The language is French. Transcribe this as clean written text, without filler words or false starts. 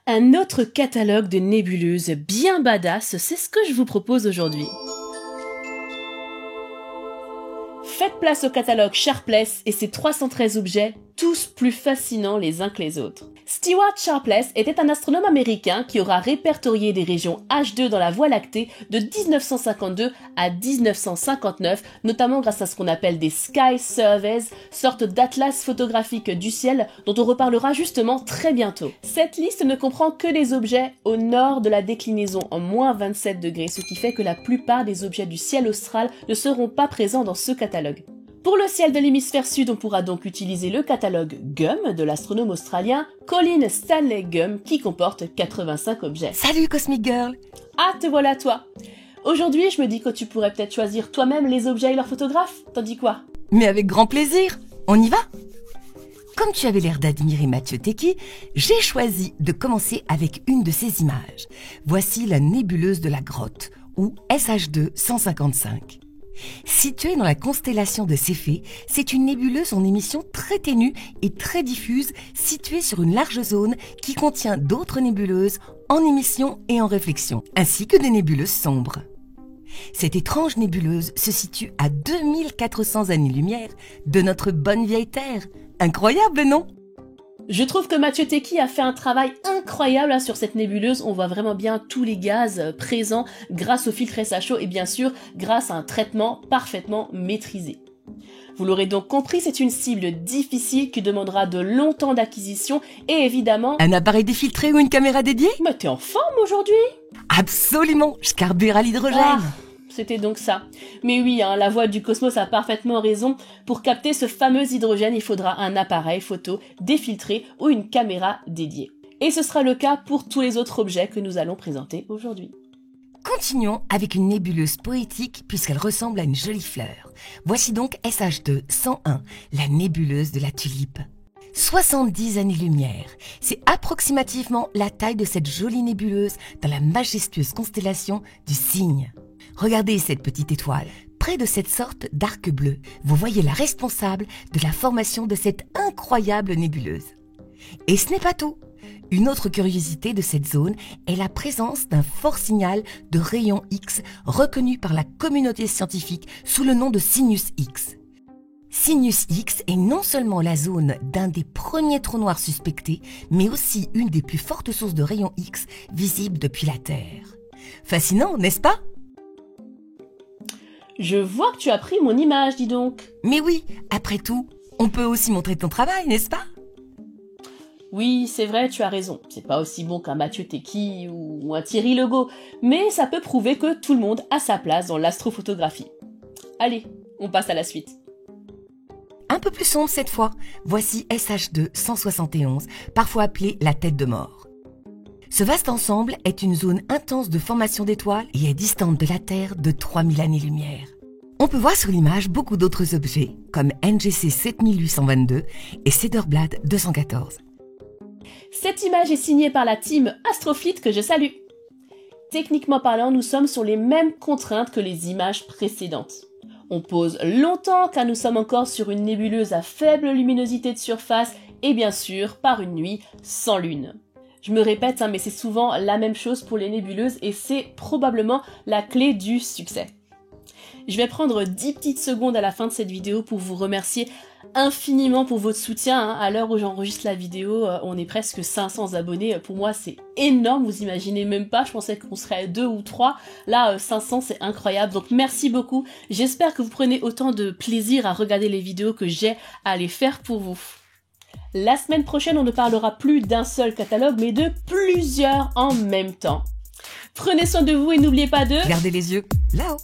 Un autre catalogue de nébuleuses bien badass, c'est ce que je vous propose aujourd'hui. Faites place au catalogue Sharpless et ses 313 objets, tous plus fascinants les uns que les autres. Stewart Sharpless était un astronome américain qui aura répertorié des régions H2 dans la Voie lactée de 1952 à 1959, notamment grâce à ce qu'on appelle des Sky Surveys, sorte d'atlas photographique du ciel dont on reparlera justement très bientôt. Cette liste ne comprend que les objets au nord de la déclinaison en moins 27 degrés, ce qui fait que la plupart des objets du ciel austral ne seront pas présents dans ce catalogue. Pour le ciel de l'hémisphère sud, on pourra donc utiliser le catalogue GUM de l'astronome australien Colin Stanley Gum qui comporte 85 objets. Salut Cosmic Girl! Ah, te voilà toi! Aujourd'hui, je me dis que tu pourrais peut-être choisir toi-même les objets et leurs photographes. T'en dis quoi? Mais avec grand plaisir! On y va? Comme tu avais l'air d'admirer Mathieu Teki, j'ai choisi de commencer avec une de ses images. Voici la nébuleuse de la grotte, ou SH2 155. Située dans la constellation de Céphée, c'est une nébuleuse en émission très ténue et très diffuse, située sur une large zone qui contient d'autres nébuleuses en émission et en réflexion, ainsi que des nébuleuses sombres. Cette étrange nébuleuse se situe à 2400 années-lumière de notre bonne vieille Terre. Incroyable, non ? Je trouve que Mathieu Teki a fait un travail incroyable sur cette nébuleuse. On voit vraiment bien tous les gaz présents grâce au filtre SHO et bien sûr grâce à un traitement parfaitement maîtrisé. Vous l'aurez donc compris, c'est une cible difficile qui demandera de longs temps d'acquisition et évidemment... Un appareil défiltré ou une caméra dédiée ? Mais t'es en forme aujourd'hui ? Absolument, je carbure à l'hydrogène. C'était donc ça. Mais oui, la voix du cosmos a parfaitement raison. Pour capter ce fameux hydrogène, il faudra un appareil photo défiltré ou une caméra dédiée. Et ce sera le cas pour tous les autres objets que nous allons présenter aujourd'hui. Continuons avec une nébuleuse poétique puisqu'elle ressemble à une jolie fleur. Voici donc SH2 101, la nébuleuse de la tulipe. 70 années-lumière, c'est approximativement la taille de cette jolie nébuleuse dans la majestueuse constellation du Cygne. Regardez cette petite étoile. Près de cette sorte d'arc bleu, vous voyez la responsable de la formation de cette incroyable nébuleuse. Et ce n'est pas tout. Une autre curiosité de cette zone est la présence d'un fort signal de rayons X reconnu par la communauté scientifique sous le nom de Cygnus X. Cygnus X est non seulement la zone d'un des premiers trous noirs suspectés, mais aussi une des plus fortes sources de rayons X visibles depuis la Terre. Fascinant, n'est-ce pas ? Je vois que tu as pris mon image, dis donc. Mais oui, après tout, on peut aussi montrer ton travail, n'est-ce pas ? Oui, c'est vrai, tu as raison. C'est pas aussi bon qu'un Mathieu Teki ou un Thierry Legault, mais ça peut prouver que tout le monde a sa place dans l'astrophotographie. Allez, on passe à la suite. Un peu plus sombre cette fois, voici SH2 171, parfois appelée la tête de mort. Ce vaste ensemble est une zone intense de formation d'étoiles et est distante de la Terre de 3000 années-lumière. On peut voir sur l'image beaucoup d'autres objets, comme NGC 7822 et Cederblad 214. Cette image est signée par la team Astrofleet que je salue. Techniquement parlant, nous sommes sur les mêmes contraintes que les images précédentes. On pose longtemps car nous sommes encore sur une nébuleuse à faible luminosité de surface et bien sûr par une nuit sans lune. Je me répète, mais c'est souvent la même chose pour les nébuleuses et c'est probablement la clé du succès. Je vais prendre 10 petites secondes à la fin de cette vidéo pour vous remercier infiniment pour votre soutien. À l'heure où j'enregistre la vidéo, on est presque 500 abonnés. Pour moi, c'est énorme, vous imaginez même pas. Je pensais qu'on serait 2 ou 3. Là, 500, c'est incroyable. Donc, merci beaucoup. J'espère que vous prenez autant de plaisir à regarder les vidéos que j'ai à les faire pour vous. La semaine prochaine, on ne parlera plus d'un seul catalogue, mais de plusieurs en même temps. Prenez soin de vous et n'oubliez pas de... Gardez les yeux là-haut.